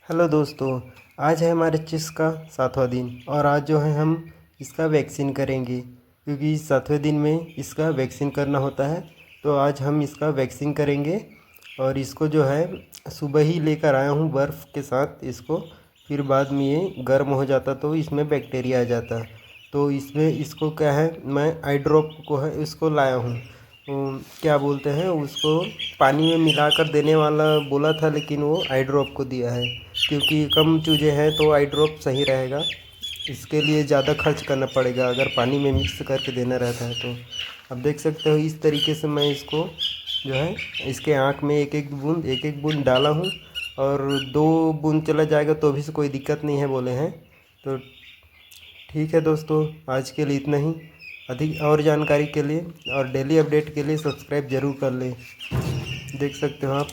Hello दोस्तों, आज है हमारे चिस का 7वां दिन और आज जो है हम इसका वैक्सीन करेंगे क्योंकि 7वें दिन में इसका वैक्सीन करना होता है। तो आज हम इसका वैक्सीन करेंगे और इसको जो है सुबह ही लेकर आया हूँ बर्फ़ के साथ इसको। फिर बाद में ये गर्म हो जाता तो इसमें बैक्टीरिया आ जाता। तो इसमें इसको क्या है, मैं आई ड्रॉप को है इसको लाया हूँ। क्या बोलते हैं उसको, पानी में मिलाकर देने वाला बोला था लेकिन वो आई ड्रॉप को दिया है क्योंकि कम चूजे हैं तो आई ड्रॉप सही रहेगा। इसके लिए ज़्यादा खर्च करना पड़ेगा अगर पानी में मिक्स करके देना रहता है तो। अब देख सकते हो इस तरीके से मैं इसको जो है इसके आँख में एक एक बूंद डाला हूँ और 2 बूंद चला जाएगा तो भी से कोई दिक्कत नहीं है बोले हैं। तो ठीक है दोस्तों, आज के लिए इतना ही। अधिक और जानकारी के लिए और डेली अपडेट के लिए सब्सक्राइब ज़रूर कर लें। देख सकते हो आप।